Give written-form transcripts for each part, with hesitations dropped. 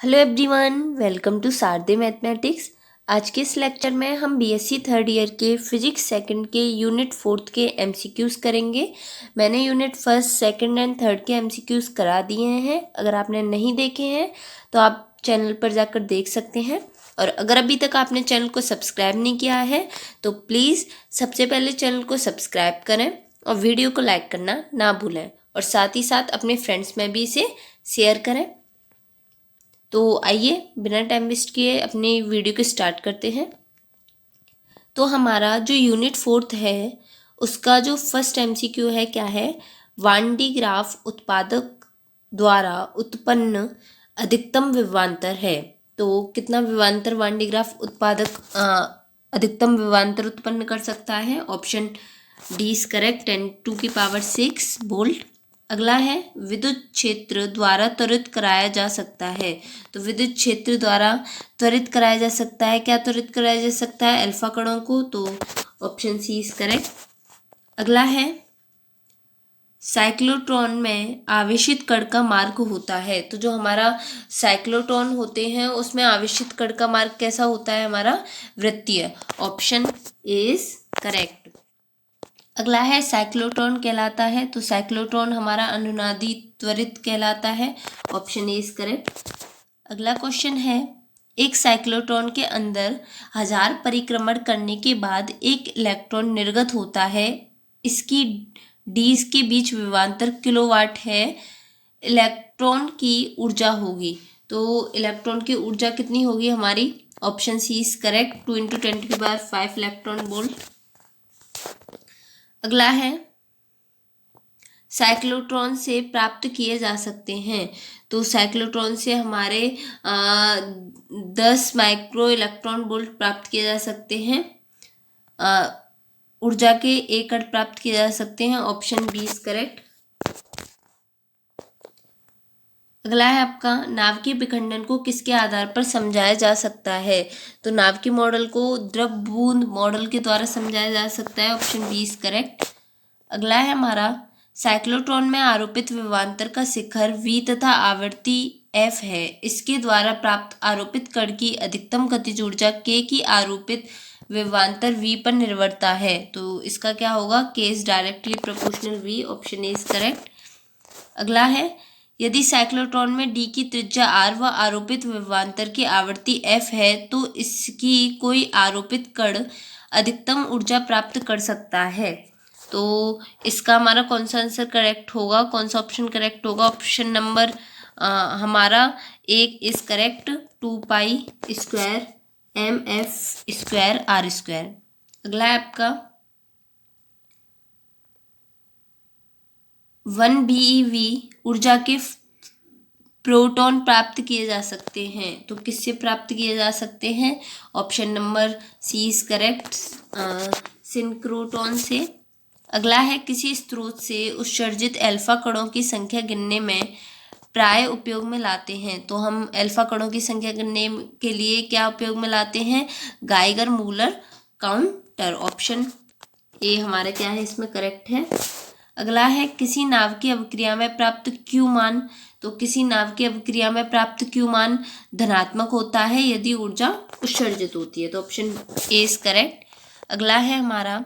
Hello everyone, welcome to Sharade mathematics. आज के इस लेक्चर में हम बीएससी थर्ड ईयर के फिजिक्स सेकंड के यूनिट फोर्थ के एमसीक्यूज़ करेंगे। मैंने unit first second and third के एमसीक्यूज़ करा दिए हैं। अगर आपने नहीं देखे हैं तो आप चैनल पर जाकर देख सकते हैं। और अगर अभी तक आपने चैनल को सब्सक्राइब नहीं किया है तो प्लीज़ सबसे पहले चैनल को सब्सक्राइब करें और वीडियो को लाइक करना ना भूलें, और साथ ही साथ अपने फ्रेंड्स में भी इसे शेयर करें। तो आइए बिना टाइम वेस्ट किए अपनी वीडियो को स्टार्ट करते हैं। तो हमारा जो यूनिट फोर्थ है उसका जो फर्स्ट एमसीक्यू है क्या है, 1D ग्राफ उत्पादक द्वारा उत्पन्न अधिकतम विभवांतर है। तो कितना विभवांतर 1D ग्राफ उत्पादक अधिकतम विभवांतर उत्पन्न कर सकता है? Option D is correct, 10⁶ volt. अगला है विद्युत क्षेत्र द्वारा त्वरित कराया जा सकता है। तो विद्युत क्षेत्र द्वारा त्वरित कराया जा सकता है, क्या त्वरित कराया जा सकता है? अल्फा कणों को। तो ऑप्शन सी इज करेक्ट। अगला है साइक्लोट्रॉन में आवेशित कण का मार्ग होता है। तो जो हमारा साइक्लोट्रॉन होते हैं उसमें आवेशित कण का मार्ग कैसा होता है? हमारा वृत्तीय। Option A is correct. अगला है साइक्लोट्रॉन कहलाता है। तो साइक्लोट्रॉन हमारा अनुनादी त्वरित कहलाता है। Option A is correct. अगला क्वेश्चन है, एक साइक्लोट्रॉन के अंदर 1000 परिक्रमण करने के बाद एक इलेक्ट्रॉन निर्गत होता है। इसकी डीज के बीच विभवांतर किलोवाट है। इलेक्ट्रॉन की ऊर्जा होगी। तो इलेक्ट्रॉन की ऊर्जा कितनी होगी हमारी? Option C is correct, 2 × 10⁵ electron volt. अगला है साइक्लोट्रॉन से प्राप्त किए जा सकते हैं। तो साइक्लोट्रॉन से हमारे 10 माइक्रो इलेक्ट्रॉन वोल्ट प्राप्त किए जा सकते हैं। ऊर्जा के 1 कण प्राप्त किए जा सकते हैं। Option B is correct. अगला है आपका नाभिकीय विखंडन को किसके आधार पर समझाया जा सकता है? तो नाभिकीय मॉडल को द्रव बूंद मॉडल के द्वारा समझाया जा सकता है। Option B is correct. अगला है हमारा साइक्लोट्रॉन में आरोपित विभवांतर का शिखर V तथा आवृत्ति F है। इसके द्वारा प्राप्त आरोपित कण की अधिकतम गतिज ऊर्जा K की आरोपित विभवांतर V पर निर्भरता है। तो इसका क्या होगा? K is directly proportional V। Option A is correct. अगला है यदि साइक्लोट्रॉन में D की त्रिज्या R व आरोपित विभवांतर की आवृत्ति F है तो इसकी कोई आरोपित कण अधिकतम ऊर्जा प्राप्त कर सकता है। तो इसका हमारा कौन सा आंसर करेक्ट होगा? कौन सा ऑप्शन करेक्ट होगा? ऑप्शन नंबर हमारा 1 इज करेक्ट, 2π² mf² r²। अगला है आपका 1 BeV ऊर्जा के प्रोटॉन प्राप्त किए जा सकते हैं। तो किससे प्राप्त किए जा सकते हैं? Option number C is correct, synchrotron से। अगला है किसी स्रोत से उत्सर्जित अल्फा कणों की संख्या गिनने में प्राय उपयोग में लाते हैं। तो हम अल्फा कणों की संख्या गिनने के लिए क्या उपयोग में लाते हैं? Geiger Muller counter. Option A हमारा क्या है इसमें करेक्ट है। अगला है किसी नाव की अभिक्रिया में प्राप्त Q मान। तो किसी नाव की अभिक्रिया में प्राप्त Q मान धनात्मक होता है यदि ऊर्जा उत्सर्जित होती है। तो ऑप्शन ए इज करेक्ट। अगला है हमारा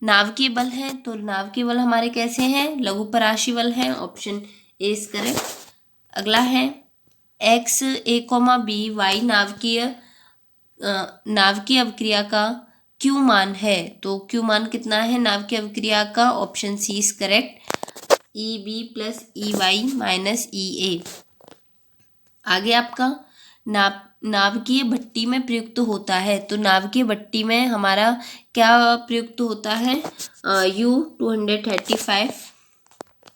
नाभिकीय बल है। तो नाभिकीय बल हमारे कैसे हैं? लघु पराशी बल है। Option A is correct. अगला है x a, b y नाभिकीय अभिक्रिया का Q मान है। तो Q मान कितना है नाभिकीय अभिक्रिया का? Option C is correct, EB + EY - EA। आगे आपका नाभिकीय भट्टी में प्रयुक्त होता है। तो नाभिकीय भट्टी में हमारा क्या प्रयुक्त होता है? U-235।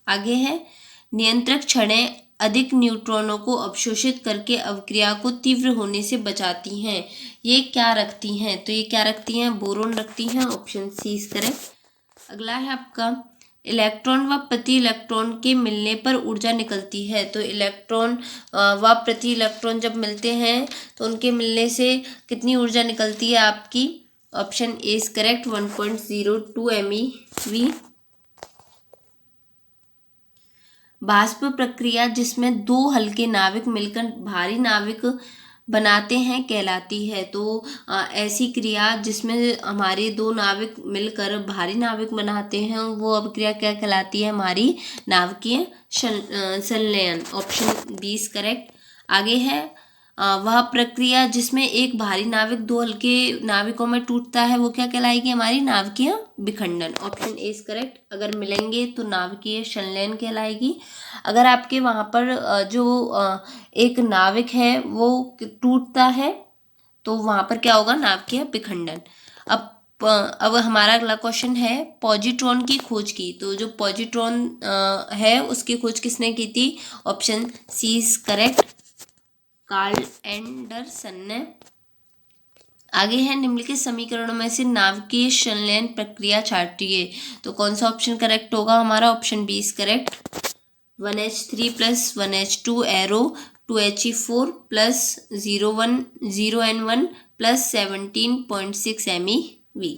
आगे है नियंत्रक छड़ें अधिक न्यूट्रॉनों को अवशोषित करके अभिक्रिया को तीव्र होने से बचाती हैं। ये क्या रखती हैं? तो ये क्या रखती हैं? बोरोन रखती हैं। Option C is correct. अगला है आपका इलेक्ट्रॉन व प्रति इलेक्ट्रॉन के मिलने पर ऊर्जा निकलती है। तो इलेक्ट्रॉन व प्रति इलेक्ट्रॉन जब मिलते हैं तो उनके मिलने से कितनी ऊर्जा निकलती है आपकी? Option A is correct, 1.02 MeV। बाष्प प्रक्रिया जिसमें दो हल्के नाविक मिलकर भारी नाविक बनाते हैं कहलाती है। तो ऐसी क्रिया जिसमें हमारे दो नाविक मिलकर भारी नाविक बनाते हैं वो अब क्रिया क्या कहलाती है? हमारी नाविकीय संलयन। Option B is correct. आगे है वह प्रक्रिया जिसमें एक भारी नाविक दो हल्के नाविकों में टूटता है वो क्या कहलाएगी? हमारी नाभिकीय विखंडन। Option A is correct. अगर मिलेंगे तो नाभिकीय संलयन कहलाएगी। अगर आपके वहाँ पर जो एक नाविक है वो टूटता है तो वहाँ पर क्या होगा? नाभिकीय विखंडन। अब हमारा अगला क्वेश्चन है पॉजिट्रॉन की खोज की। तो जो पॉजिट्रॉन है उसकी खोज किसने की थी? Option C is correct, Carl Anderson ने। आगे है निम्नलिखित समीकरणों में से नाभिकीय संलयन प्रक्रिया छांटिए। तो कौन सा ऑप्शन करेक्ट होगा हमारा? Option B is correct. 1H3 plus 1H2 arrow 2He4 plus 0N1 plus 17.6 MeV।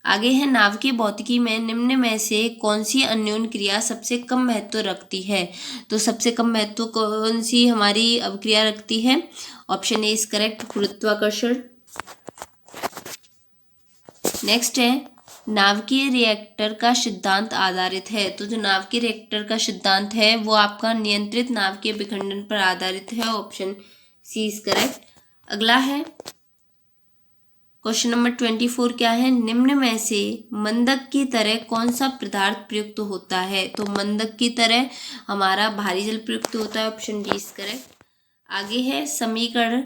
आगे है नाभिकीय भौतिकी में निम्न में से कौन सी अन्योन्य क्रिया सबसे कम महत्व रखती है? तो सबसे कम महत्व कौन सी हमारी अभिक्रिया रखती है? ऑप्शन ए इज करेक्ट, गुरुत्वाकर्षण। नेक्स्ट है नाभिकीय रिएक्टर का सिद्धांत आधारित है। तो जो नाभिकीय रिएक्टर का सिद्धांत है वो आपका नियंत्रित नाभिकीय विखंडन पर आधारित है। Option C is correct. अगला है क्वेश्चन नंबर 24 क्या है? निम्न में से मंदक की तरह कौन सा पदार्थ प्रयुक्त होता है? तो मंदक की तरह हमारा भारी जल प्रयुक्त होता है। Option D is correct. आगे है समीकरण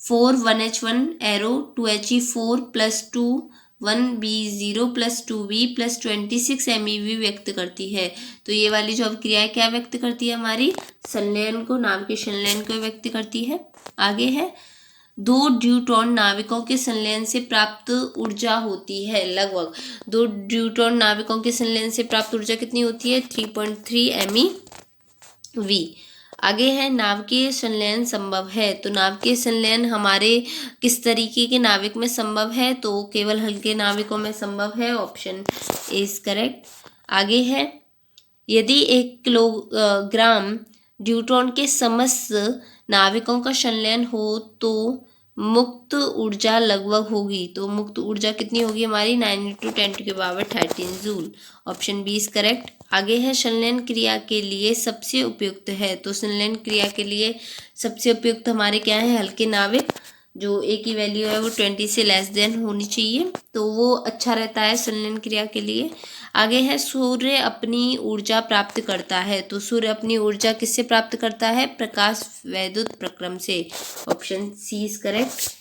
4 1H1 arrow 2He4 plus 2 1B0 plus 2B plus 26 MeV व्यक्त करती है। तो ये वाली जो अभिक्रिया है क्या व्यक्त करती है? हमारी संलयन को, नाभिकीय संलयन को व्यक्त करती है। आगे है दो ड्यूट्रॉन नाविकों के संलयन से प्राप्त ऊर्जा होती है लगभग। दो ड्यूट्रॉन नाविकों के संलयन से प्राप्त ऊर्जा कितनी होती है? 3.3 MeV। आगे है नाभिकीय संलयन संभव है। तो नाभिकीय संलयन हमारे किस तरीके के नाविक में संभव है? तो केवल हल्के नाविकों में संभव है। Option A is correct. आगे है यदि 1 किलोग्राम ड्यूट्रॉन के समस्त नाविकों का संलयन हो तो मुक्त ऊर्जा लगभग होगी। तो मुक्त ऊर्जा कितनी होगी हमारी? 9 × 10⁻13 joule. Option B is correct. आगे है संलयन क्रिया के लिए सबसे उपयुक्त है। तो संलयन क्रिया के लिए सबसे उपयुक्त हमारे क्या है? हल्के नाविक। जो ए की वैल्यू है वो 20 से लेस देन होनी चाहिए, तो वो अच्छा रहता है संलयन क्रिया के लिए। आगे है सूर्य अपनी ऊर्जा प्राप्त करता है। तो सूर्य अपनी ऊर्जा किससे प्राप्त करता है? प्रकाश वैद्युत प्रक्रम से। Option C is correct.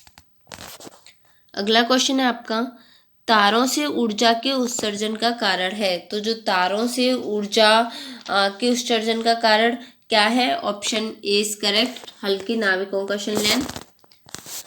अगला क्वेश्चन है आपका तारों से ऊर्जा के उत्सर्जन का कारण है। तो जो तारों से ऊर्जा के उत्सर्जन का कारण क्या है? ऑप्शन ए इज करेक्ट, हल्के नाविकों का संलयन।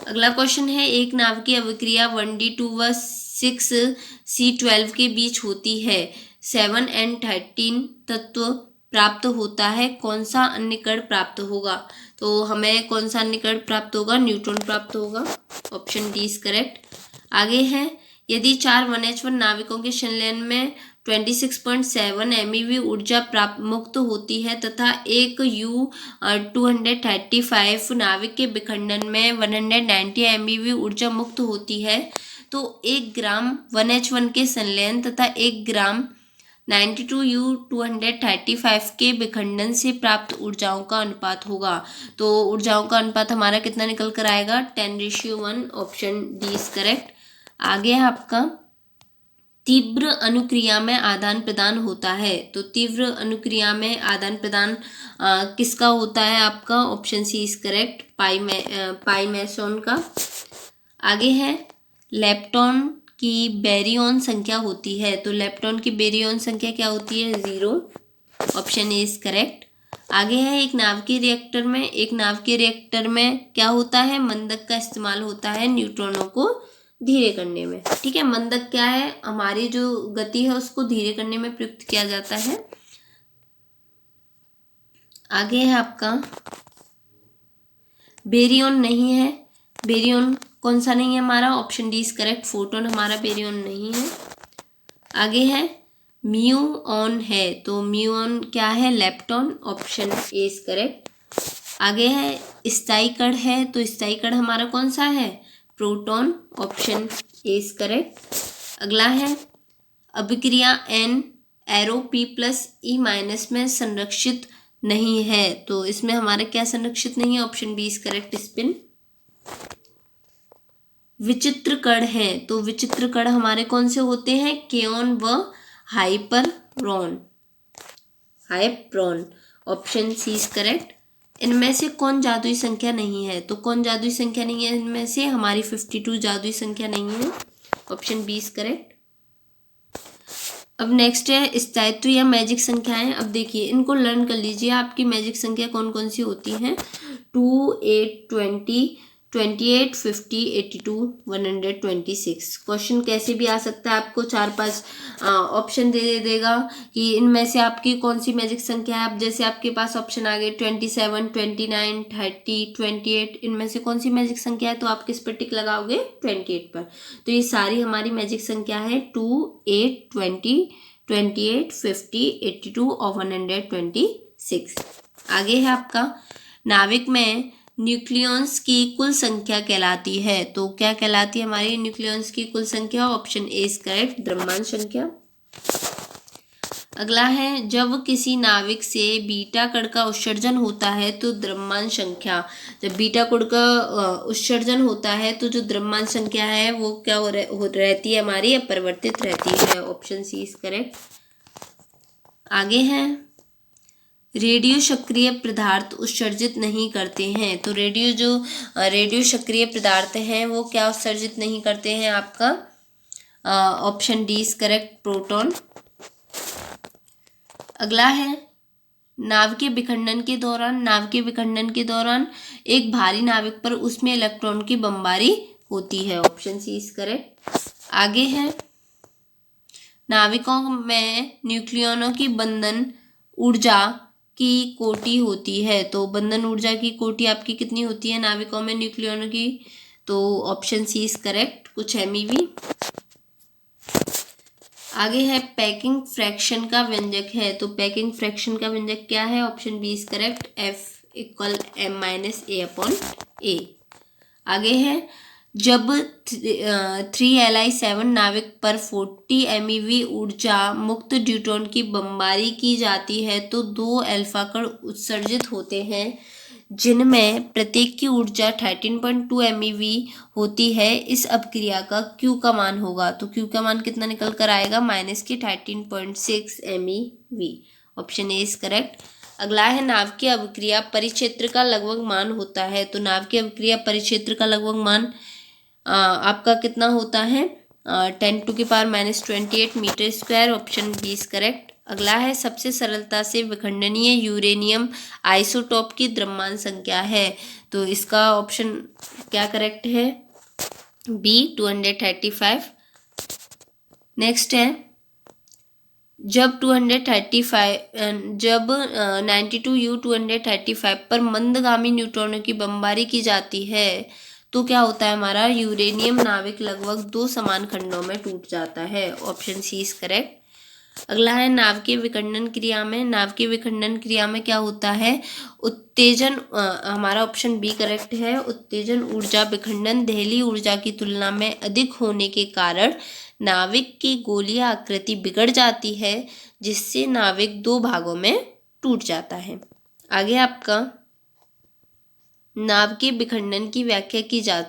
अगला क्वेश्चन है एक नाभिकीय अभिक्रिया 1D2 व 6C12 के बीच होती है। 7N13 तत्व प्राप्त होता है, कौन सा अन्य कण प्राप्त होगा? तो हमें कौन सा अन्य कण प्राप्त होगा? न्यूट्रॉन प्राप्त होगा। Option D is correct. आगे है यदि 4 1H1 नाविकों के संलयन में 26.7 MeV ऊर्जा प्राप्त मुक्त होती है तथा एक U235 नाविक के विखंडन में 190 MeV ऊर्जा मुक्त होती है, तो 1 ग्राम 1H1 के संलयन तथा 1 ग्राम 92 U235 के विखंडन से प्राप्त ऊर्जाओं का अनुपात होगा। तो ऊर्जाओं का अनुपात हमारा कितना निकल कर आएगा? 10:1। Option D is correct. आगे है आपका तीव्र अनुक्रिया में आदान प्रदान होता है। तो तीव्र अनुक्रिया में आदान प्रदान किसका होता है आपका? Option C is correct, pi meson का। आगे है लेप्टॉन की बेरियन संख्या होती है। तो लेप्टॉन की बेरियन संख्या क्या होती है? 0। Option A is correct. आगे है एक नाभिकीय रिएक्टर में क्या होता है? मंदक का इस्तेमाल होता है न्यूट्रॉनों को धीरे करने में। ठीक है, मंदक क्या है? हमारी जो गति है उसको धीरे करने में प्रयुक्त किया जाता है। आगे है आपका बेरियन नहीं है। बेरियन कौन सा नहीं है हमारा? Option D is correct, photon हमारा बेरियन नहीं है। आगे है म्यूऑन है, तो म्यूऑन क्या है, lepton, option A is correct. आगे है स्थायी कण है, तो स्थायी कण हमारा कौन सा है, proton, option A is correct. अगला है अभिक्रिया an arrow P plus E minus में संरक्षित नहीं है, तो इसमें हमारा क्या संरक्षित नहीं है, option B is correct, spin. विचित्र कण है, तो विचित्र कण हमारे कौन से होते हैं, केओन व हाइप्रॉन, ऑप्शन सी इज करेक्ट। इनमें से कौन जादुई संख्या नहीं है, तो कौन जादुई संख्या नहीं है इनमें से, हमारी 52 जादुई संख्या नहीं है, ऑप्शन बी इज करेक्ट। अब नेक्स्ट है स्थायित्व या मैजिक संख्याएं। अब देखिए इनको लर्न कर लीजिए, आपकी मैजिक संख्या कौन कौन सी होती हैं, 2, 8, 20, 28, 50, 82, 126। क्वेश्चन कैसे भी आ सकता है, आपको 4-5 ऑप्शन दे देगा कि इनमें से आपकी कौन सी मैजिक संख्या है। अब जैसे आपके पास ऑप्शन आ गए 27, 29, 30, 28, इनमें से कौन सी मैजिक संख्या है, तो आप किस पर टिक लगाओगे, 28 पर। तो ये सारी हमारी मैजिक संख्या है 2, 8, 20, 28, 50, 82 और 126। आगे है आपका नाविक में न्यूक्लियॉन्स की कुल संख्या कहलाती है, तो क्या कहलाती है हमारी न्यूक्लियॉन्स की कुल संख्या, ऑप्शन ए इज करेक्ट, द्रव्यमान संख्या। अगला है जब किसी नाविक से बीटा कण का उत्सर्जन होता है तो द्रव्यमान संख्या, जब बीटा कण का उत्सर्जन होता है तो जो द्रव्यमान संख्या है वो क्या रहती है हमारी, अपरिवर्तित रहती है, ऑप्शन सी इज करेक्ट। आगे है रेडियो सक्रिय पदार्थ उत्सर्जित नहीं करते हैं, तो रेडियो सक्रिय पदार्थ हैं वो क्या उत्सर्जित नहीं करते हैं, आपका option D is correct, proton. अगला है नाभिकीय विखंडन के दौरान एक भारी नाविक पर उसमें इलेक्ट्रॉन की बमबारी होती है, ऑप्शन सी इज करेक्ट। आगे है नाविकों में न्यूक्लियनों की बंधन ऊर्जा की कोटि होती है, तो बंधन ऊर्जा की कोटि आपकी कितनी होती है नाविकों में न्यूक्लियनों की, तो ऑप्शन सी इज करेक्ट, कुछ MeV। आगे है पैकिंग फ्रैक्शन का व्यंजक है, तो पैकिंग फ्रैक्शन का व्यंजक क्या है, option B is correct, F=m-a/A। आगे है जब 3Li7 नाविक पर 40 MeV ऊर्जा मुक्त ड्यूट्रॉन की बमबारी की जाती है तो 2 अल्फा कण उत्सर्जित होते हैं जिनमें प्रत्येक की ऊर्जा 13.2 MeV होती है। इस अपक्रिया का Q का मान होगा, तो Q का मान कितना निकल कर आएगा, -13.6 MeV, option A is correct. अगला है नाव की अभिक्रिया परिक्षेत्र का लगभग मान होता है, तो नाव की अभिक्रिया परिक्षेत्र का लगभग मान आपका कितना होता है, 10⁻⁻28 metre square, option B is correct. अगला है सबसे सरलता से विखंडनीय यूरेनियम आइसोटोप की द्रव्यमान संख्या है, तो इसका ऑप्शन क्या करेक्ट है, बी 235। नेक्स्ट है जब 92U235 पर मंदगामी न्यूट्रॉनों की बमबारी की जाती है तो क्या होता है हमारा, यूरेनियम नाविक लगभग 2 समान खंडों में टूट जाता है, ऑप्शन सी इज करेक्ट। अगला है नाभिकीय विखंडन क्रिया में क्या होता है, उत्तेजन, हमारा ऑप्शन बी करेक्ट है, उत्तेजन ऊर्जा विखंडन दहली ऊर्जा की तुलना में अधिक होने के कारण नाविक की गोलीय आकृति बिगड़ जाती है जिससे नाविक 2 भागों में टूट जाता है। आगे आपका नाभिकीय विखंडन की व्याख्या की जा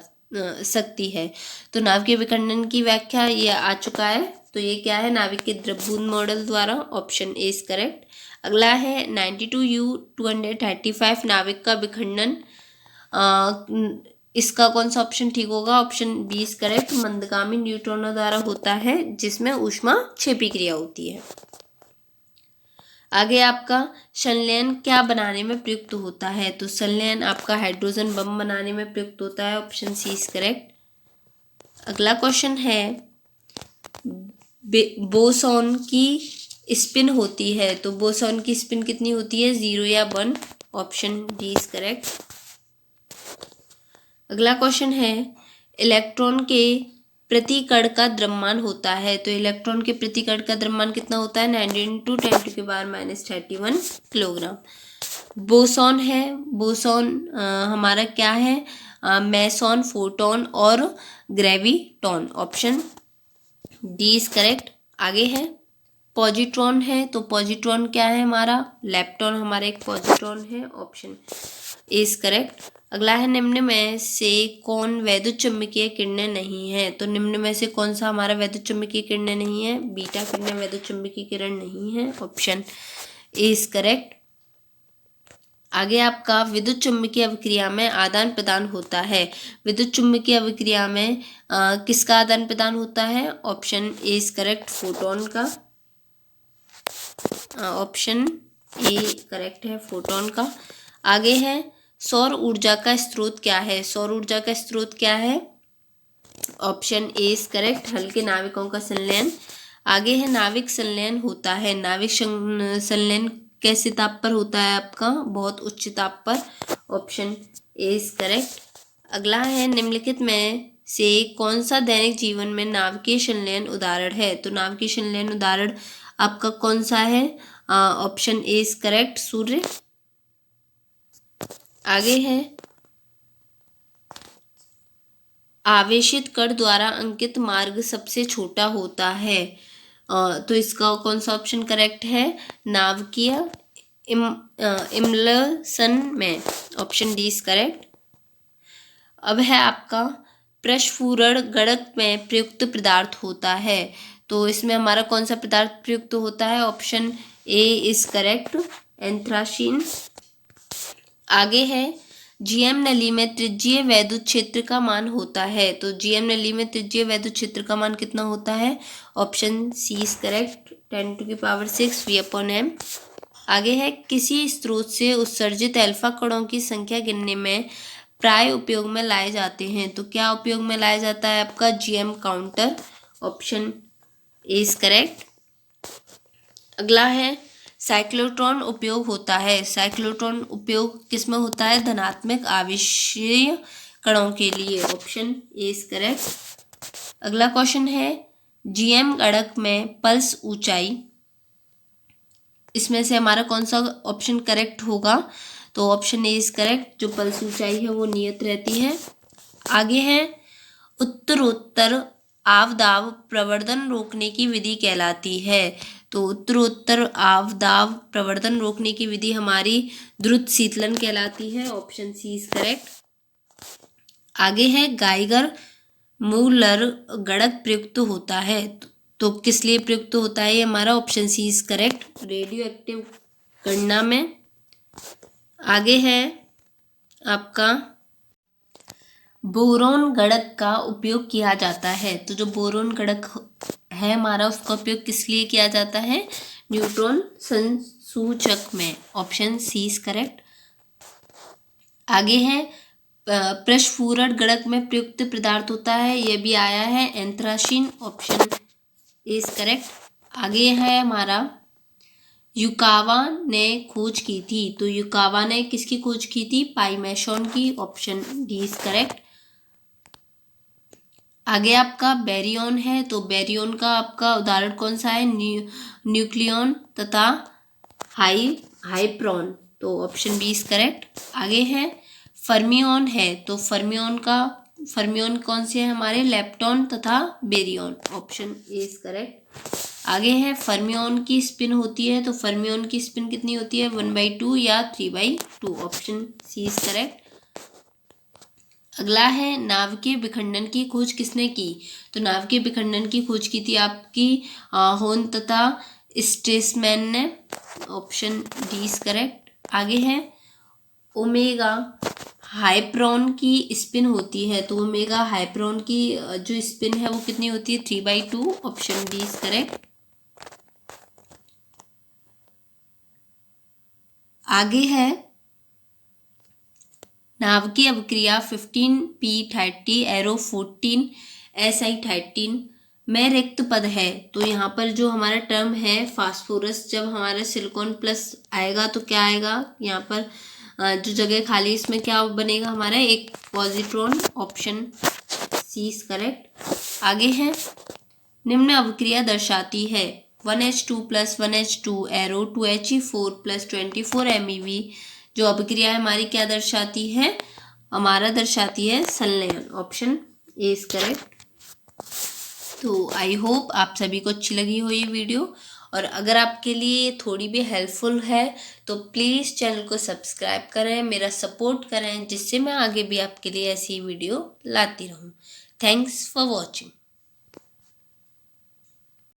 सकती है, तो नाभिकीय विखंडन की व्याख्या ये आ चुका है, तो ये क्या है, नाविक के द्रव्यबूंद मॉडल द्वारा, ऑप्शन ए इज करेक्ट। अगला है 92U235 नाविक का विखंडन, इसका कौन सा ऑप्शन ठीक होगा, ऑप्शन बी इज करेक्ट, मंदगामी न्यूट्रॉनों द्वारा होता है जिसमें ऊष्मा क्षेपी क्रिया होती है। आगे आपका संलयन क्या बनाने में प्रयुक्त होता है, तो संलयन आपका हाइड्रोजन बम बनाने में प्रयुक्त होता है, ऑप्शन सी इज करेक्ट। अगला क्वेश्चन है बोसॉन की स्पिन होती है, तो बोसॉन की स्पिन कितनी होती है, 0 या 1, ऑप्शन डी इज करेक्ट। अगला क्वेश्चन है इलेक्ट्रॉन के प्रति कण का द्रव्यमान होता है? तो इलेक्ट्रॉन के प्रति कण का द्रव्यमान कितना होता है? 19 × 10⁻³ किलोग्राम। बोसॉन है, बोसॉन हमारा क्या है? मेसॉन, फोटोन और graviton. Option D is correct. आगे है पॉजिट्रॉन है, तो पॉजिट्रॉन क्या है हमारा? लेप्टॉन हमारा एक पॉजिट्रॉन है। Option A is correct. अगला है निम्न में से कौन वैद्युत चुम्बकीय किरणें नहीं है? तो निम्न में से कौन सा हमारा वैद्युत चुम्बकीय किरणें नहीं है? बीटा किरणें वैद्युत चुम्बकीय किरण नहीं है। Option A is correct. आगे आपका विद्युत चुम्बकीय अभिक्रिया में आदान प्रदान होता है। विद्युत चुम्बकीय अभिक्रिया में किसका आदान प्रदान होता है? Option A is correct, photon का। ऑप्शन ए करेक्ट है, फोटोन का। आगे है सौर ऊर्जा का स्रोत क्या है? सौर ऊर्जा का स्रोत क्या है? ऑप्शन ए इज करेक्ट, हल्के नाविकों का संलयन। आगे है नाविक संलयन होता है। नाविक संलयन कैसे ताप पर होता है आपका? बहुत उच्च ताप पर। Option A is correct. अगला है निम्नलिखित में से कौन सा दैनिक जीवन में नाभिकीय संलयन उदाहरण है? तो नाभिकीय संलयन उदाहरण आपका कौन सा है? ऑप्शन ए इज करेक्ट, सूर्य। आगे है आवेशित कण द्वारा अंकित मार्ग सबसे छोटा होता है। तो इसका कौन सा ऑप्शन करेक्ट है? नाभिकीय इम्ल्सन में। Option D is correct. अब है आपका प्रस्फुरण गणक में प्रयुक्त पदार्थ होता है। तो इसमें हमारा कौन सा पदार्थ प्रयुक्त होता है? Option A is correct, anthracene. आगे है जीएम नली में त्रिज्यीय वैद्युत क्षेत्र का मान होता है। तो जीएम नली में त्रिज्यीय वैद्युत क्षेत्र का मान कितना होता है? Option C is correct, 10⁶ V/m। आगे है किसी स्रोत से उत्सर्जित अल्फा कणों की संख्या गिनने में प्राय उपयोग में लाए जाते हैं। तो क्या उपयोग में लाया जाता है आपका? GM counter. Option A is correct. अगला है साइक्लोट्रॉन उपयोग होता है। साइक्लोट्रॉन उपयोग किसमें होता है? धनात्मक आवेशीय कणों के लिए। Option A is correct. अगला क्वेश्चन है जीएम गणक में पल्स ऊंचाई, इसमें से हमारा कौन सा ऑप्शन करेक्ट होगा? तो ऑप्शन ए इज करेक्ट, जो पल्स ऊंचाई है वो नियत रहती है। आगे है उत्तरोत्तर आवदाब प्रवर्धन रोकने की विधि कहलाती है। तो उत्तरोत्तर आवदाब प्रवर्धन रोकने की विधि हमारी द्रुत शीतलन कहलाती है। Option C is correct. आगे है गाइगर मूलर गणक प्रयुक्त होता है। तो किस लिए प्रयुक्त होता है ये हमारा? Option C is correct, radioactive गणना में। आगे है आपका बोरोन गणक का उपयोग किया जाता है। तो जो बोरोन गणक है हमारा उसका उपयोग किस लिए किया जाता है? न्यूट्रॉन संसूचक में। Option C is correct. आगे है प्रस्फुरण गणक में प्रयुक्त पदार्थ होता है, यह भी आया है एंथ्रासीन। Option is correct. आगे है हमारा युकावा ने खोज की थी। तो युकावा ने किसकी खोज की थी? पाइमेशॉन की। Option D is correct. आगे आपका बेरियन है। तो बेरियन का आपका उदाहरण कौन सा है? न्यूक्लियन तथा हाइप्रोन। तो ऑप्शन बी इज करेक्ट। आगे है फर्मियन है। तो फर्मियन कौन से है हमारे? लेप्टॉन तथा baryon. Option A is correct. आगे है फर्मियन की स्पिन होती है। तो फर्मियन की स्पिन कितनी होती है? 1/2 या 3/2। Option C is correct. अगला है नाभिकीय विखंडन की खोज किसने की? तो नाभिकीय विखंडन की खोज की थी आपकी होर्न तथा स्ट्रेसमैन ने। Option D is correct. आगे है ओमेगा हाइप्रोन की स्पिन होती है। तो ओमेगा हाइप्रोन की जो स्पिन है वो कितनी होती है? 3/2। Option D is correct. आगे है नाभिकीय अभिक्रिया 15p30 एरो 14 Si13 में रिक्त पद है। तो यहाँ पर जो हमारा टर्म है फास्फोरस, जब हमारा सिलिकॉन प्लस आएगा तो क्या आएगा? यहाँ पर जो जगह खाली इसमें क्या बनेगा हमारा? एक positron. Option C is correct. आगे है, निम्न अभिक्रिया दर्शाती है 1H2 + 1H2 arrow 2He4 + 24 MeV। जो अभिक्रिया हमारी क्या दर्शाती है, हमारा दर्शाती है संलयन। Option A is correct. तो आई होप आप सभी को अच्छी लगी हो ये वीडियो, और अगर आपके लिए थोड़ी भी हेल्पफुल है तो प्लीज़ चैनल को सब्सक्राइब करें, मेरा सपोर्ट करें, जिससे मैं आगे भी आपके लिए ऐसी वीडियो लाती रहूं। Thanks for watching.